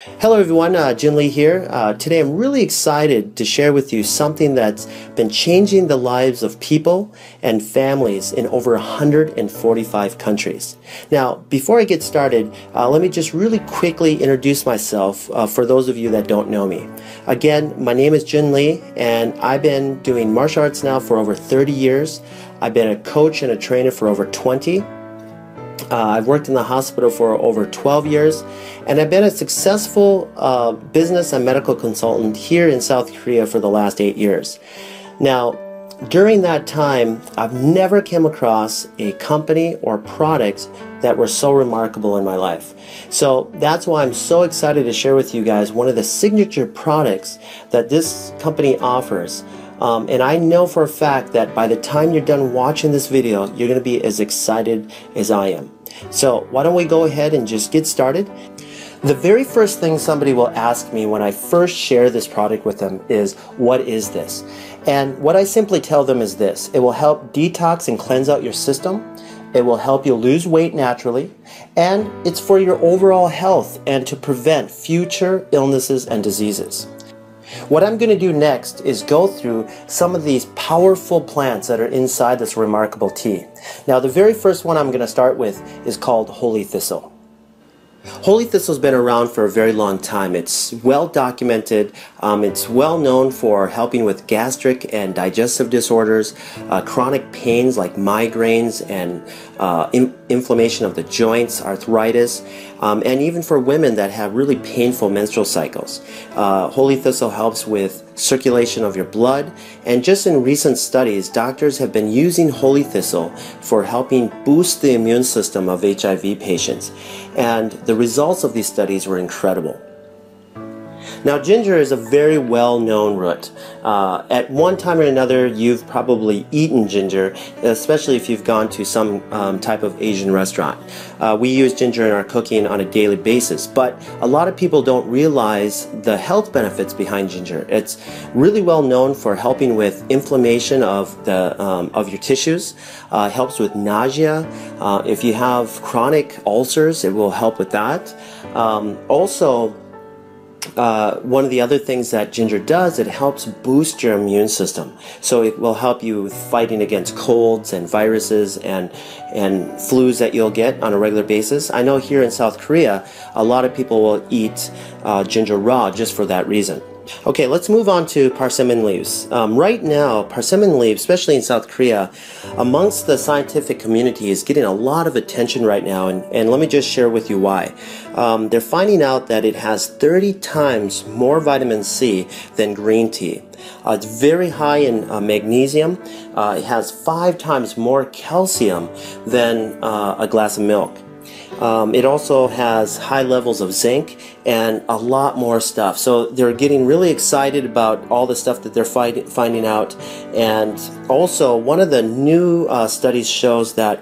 Hello everyone, JunLee here. Today I'm really excited to share with you something that's been changing the lives of people and families in over 145 countries. Now, before I get started, let me just really quickly introduce myself for those of you that don't know me. Again, my name is JunLee and I've been doing martial arts now for over 30 years. I've been a coach and a trainer for over 20. I've worked in the hospital for over 12 years, and I've been a successful business and medical consultant here in South Korea for the last 8 years. Now, during that time, I've never come across a company or product that were so remarkable in my life. So that's why I'm so excited to share with you guys one of the signature products that this company offers. And I know for a fact that by the time you're done watching this video, you're going to be as excited as I am. So why don't we go ahead and just get started? The very first thing somebody will ask me when I first share this product with them is, what is this? And what I simply tell them is this: it will help detox and cleanse out your system. It will help you lose weight naturally, and it's for your overall health and to prevent future illnesses and diseases. What I'm going to do next is go through some of these powerful plants that are inside this remarkable tea. Now, the very first one I'm going to start with is called holy thistle. Holy thistle has been around for a very long time. It's well documented. It's well known for helping with gastric and digestive disorders, chronic pains like migraines and inflammation of the joints, arthritis, and even for women that have really painful menstrual cycles. Holy thistle helps with circulation of your blood, and just in recent studies, doctors have been using holy thistle for helping boost the immune system of HIV patients, and the results of these studies were incredible. Now, ginger is a very well-known root. At one time or another, you've probably eaten ginger, especially if you've gone to some type of Asian restaurant. We use ginger in our cooking on a daily basis, but a lot of people don't realize the health benefits behind ginger. It's really well known for helping with inflammation of your tissues. Helps with nausea. If you have chronic ulcers, it will help with that. Also, one of the other things that ginger does, it helps boost your immune system. So it will help you with fighting against colds and viruses and flus that you'll get on a regular basis. I know here in South Korea, a lot of people will eat ginger raw just for that reason. Okay, let's move on to persimmon leaves. Right now, persimmon leaves, especially in South Korea, amongst the scientific community is getting a lot of attention right now, and let me just share with you why. They're finding out that it has 30 times more vitamin C than green tea. It's very high in magnesium. It has 5 times more calcium than a glass of milk. It also has high levels of zinc and a lot more stuff. So they're getting really excited about all the stuff that they're finding out. And also, one of the new studies shows that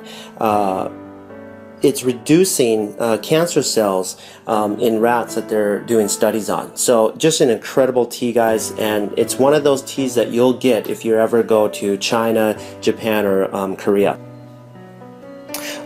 it's reducing cancer cells in rats that they're doing studies on. So just an incredible tea, guys, and it's one of those teas that you'll get if you ever go to China, Japan, or Korea.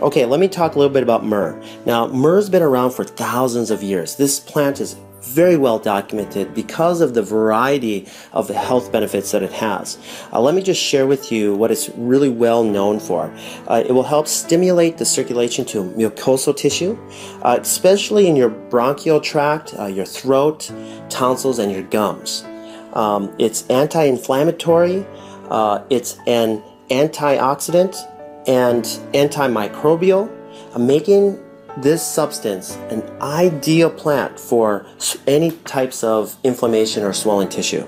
Okay, let me talk a little bit about myrrh. Now, myrrh's been around for thousands of years. This plant is very well documented because of the variety of the health benefits that it has. Let me just share with you what it's really well known for. It will help stimulate the circulation to mucosal tissue, especially in your bronchial tract, your throat, tonsils, and your gums. It's anti-inflammatory, it's an antioxidant, and antimicrobial, making this substance an ideal plant for any types of inflammation or swelling tissue.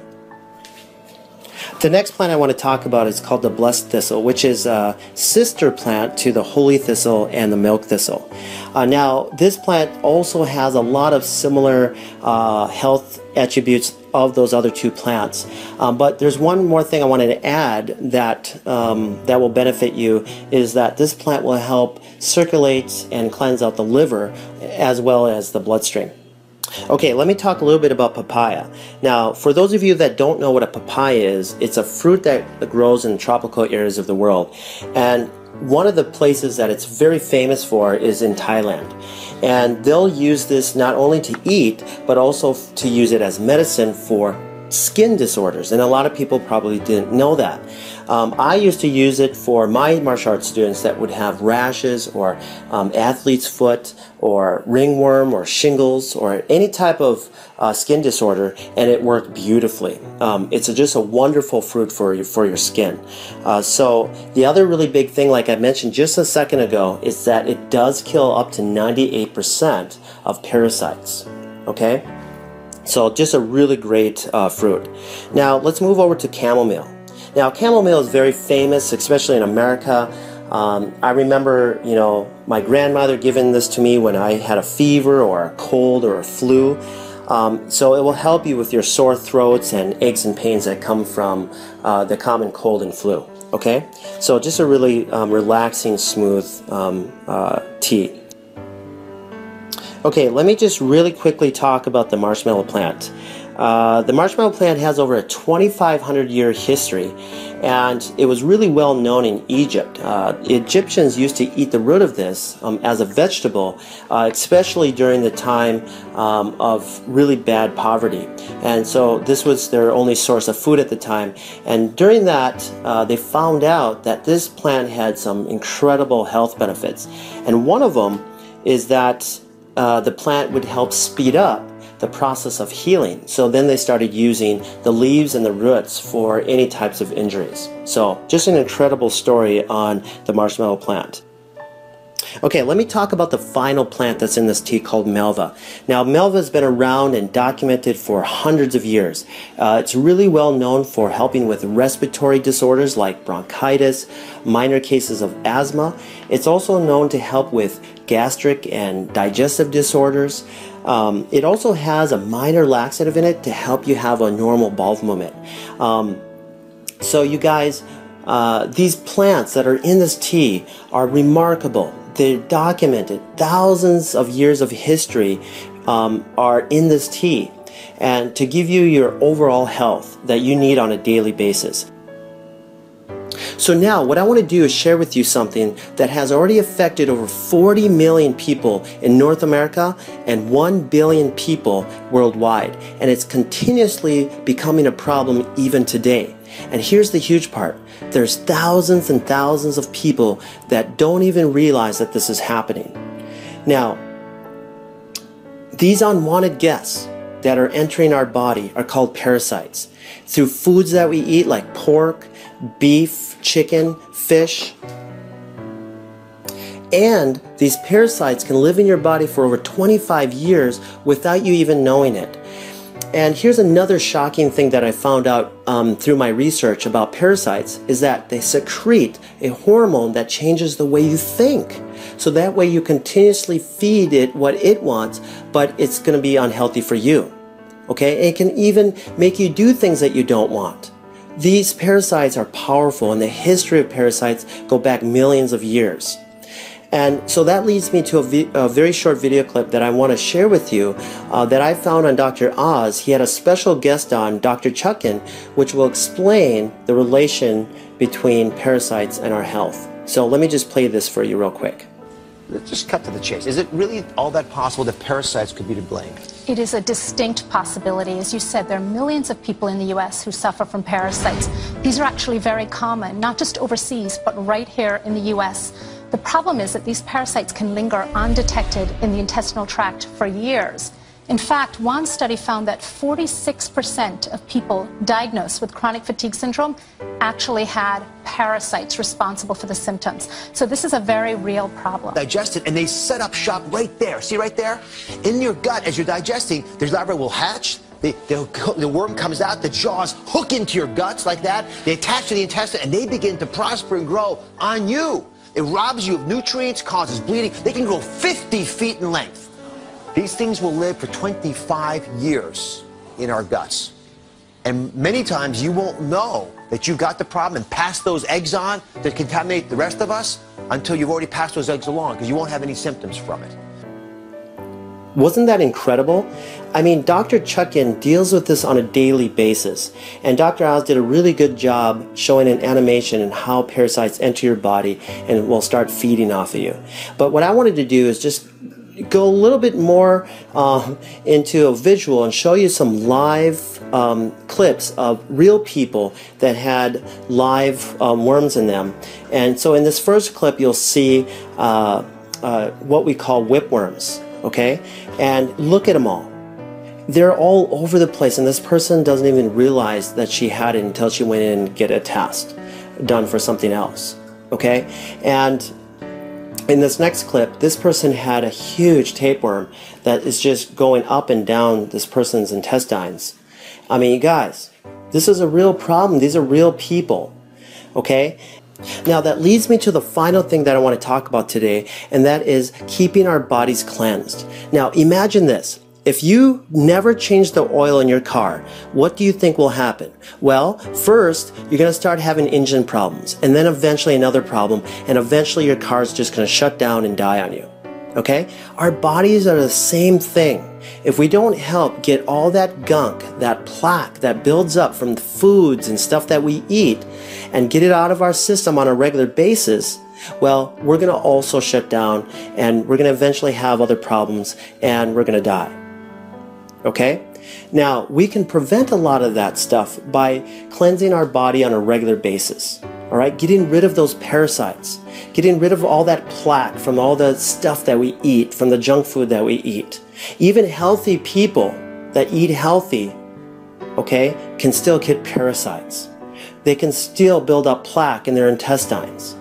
The next plant I want to talk about is called the blessed thistle, which is a sister plant to the holy thistle and the milk thistle. Now, this plant also has a lot of similar health attributes of those other two plants. But there's one more thing I wanted to add that that will benefit you, is that this plant will help circulate and cleanse out the liver as well as the bloodstream. Okay, let me talk a little bit about papaya. Now, for those of you that don't know what a papaya is, it's a fruit that grows in tropical areas of the world. And one of the places that it's very famous for is in Thailand. And they'll use this not only to eat, but also to use it as medicine for skin disorders, and a lot of people probably didn't know that. I used to use it for my martial arts students that would have rashes or athlete's foot or ringworm or shingles or any type of skin disorder, and it worked beautifully. It's just a wonderful fruit for your skin. So the other really big thing, like I mentioned just a second ago, is that it does kill up to 98% of parasites. Okay? So just a really great fruit. Now let's move over to chamomile. Now chamomile is very famous, especially in America. I remember, my grandmother giving this to me when I had a fever or a cold or a flu. So it will help you with your sore throats and aches and pains that come from the common cold and flu. Okay, so just a really relaxing, smooth tea. Okay, let me just really quickly talk about the marshmallow plant. The marshmallow plant has over a 2,500 year history, and it was really well known in Egypt. Egyptians used to eat the root of this as a vegetable, especially during the time of really bad poverty. And so this was their only source of food at the time. And during that, they found out that this plant had some incredible health benefits. And one of them is that the plant would help speed up the process of healing. So then they started using the leaves and the roots for any types of injuries. So just an incredible story on the marshmallow plant. Okay, let me talk about the final plant that's in this tea called Melva. Now, Melva has been around and documented for hundreds of years. It's really well known for helping with respiratory disorders like bronchitis, minor cases of asthma. It's also known to help with gastric and digestive disorders. It also has a minor laxative in it to help you have a normal bowel movement. So you guys, these plants that are in this tea are remarkable. They're documented. Thousands of years of history are in this tea, and to give you your overall health that you need on a daily basis. So now what I want to do is share with you something that has already affected over 40 million people in North America and 1 billion people worldwide, and it's continuously becoming a problem even today. And here's the huge part. There's thousands and thousands of people that don't even realize that this is happening. Now, these unwanted guests that are entering our body are called parasites. Through foods that we eat like pork, beef, chicken, fish. And these parasites can live in your body for over 25 years without you even knowing it. And here's another shocking thing that I found out through my research about parasites is that they secrete a hormone that changes the way you think. So that way you continuously feed it what it wants, but it's going to be unhealthy for you. Okay? It can even make you do things that you don't want. These parasites are powerful, and the history of parasites go back millions of years. And so that leads me to a very short video clip that I want to share with you that I found on Dr. Oz. He had a special guest on, Dr. Chuckin, which will explain the relation between parasites and our health. So let me just play this for you real quick. Let's just cut to the chase. Is it really all that possible that parasites could be to blame? It is a distinct possibility. As you said, there are millions of people in the U.S. who suffer from parasites. These are actually very common, not just overseas, but right here in the U.S. The problem is that these parasites can linger undetected in the intestinal tract for years. In fact, one study found that 46% of people diagnosed with chronic fatigue syndrome actually had parasites responsible for the symptoms. So this is a very real problem. Digest it, and they set up shop right there. See right there? In your gut, as you're digesting, their larvae will hatch. The worm comes out, the jaws hook into your guts like that. They attach to the intestine, and they begin to prosper and grow on you. It robs you of nutrients, causes bleeding. They can grow 50 feet in length. These things will live for 25 years in our guts. And many times you won't know that you got the problem and pass those eggs on to contaminate the rest of us until you've already passed those eggs along, because you won't have any symptoms from it. Wasn't that incredible? I mean, Dr. Chuckin deals with this on a daily basis, and Dr. Oz did a really good job showing an animation and how parasites enter your body and will start feeding off of you. But what I wanted to do is just go a little bit more into a visual and show you some live clips of real people that had live worms in them. And so in this first clip, you'll see what we call whipworms, okay? And look at them all. They're all over the place, and this person doesn't even realize that she had it until she went in and get a test done for something else, okay? And in this next clip, this person had a huge tapeworm that is just going up and down this person's intestines. I mean, you guys, this is a real problem. These are real people, okay? Now that leads me to the final thing that I want to talk about today, and that is keeping our bodies cleansed. Now imagine this. If you never change the oil in your car, what do you think will happen? Well, first, you're going to start having engine problems, and then eventually another problem, and eventually your car's just going to shut down and die on you. Okay? Our bodies are the same thing. If we don't help get all that gunk, that plaque that builds up from the foods and stuff that we eat, and get it out of our system on a regular basis, well, we're going to also shut down, and we're going to eventually have other problems, and we're going to die. Okay? Now, we can prevent a lot of that stuff by cleansing our body on a regular basis. All right? Getting rid of those parasites. Getting rid of all that plaque from all the stuff that we eat, from the junk food that we eat. Even healthy people that eat healthy, okay, can still get parasites. They can still build up plaque in their intestines.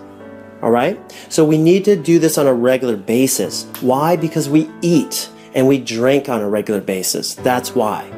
All right? So we need to do this on a regular basis. Why? Because we eat and we drink on a regular basis. That's why.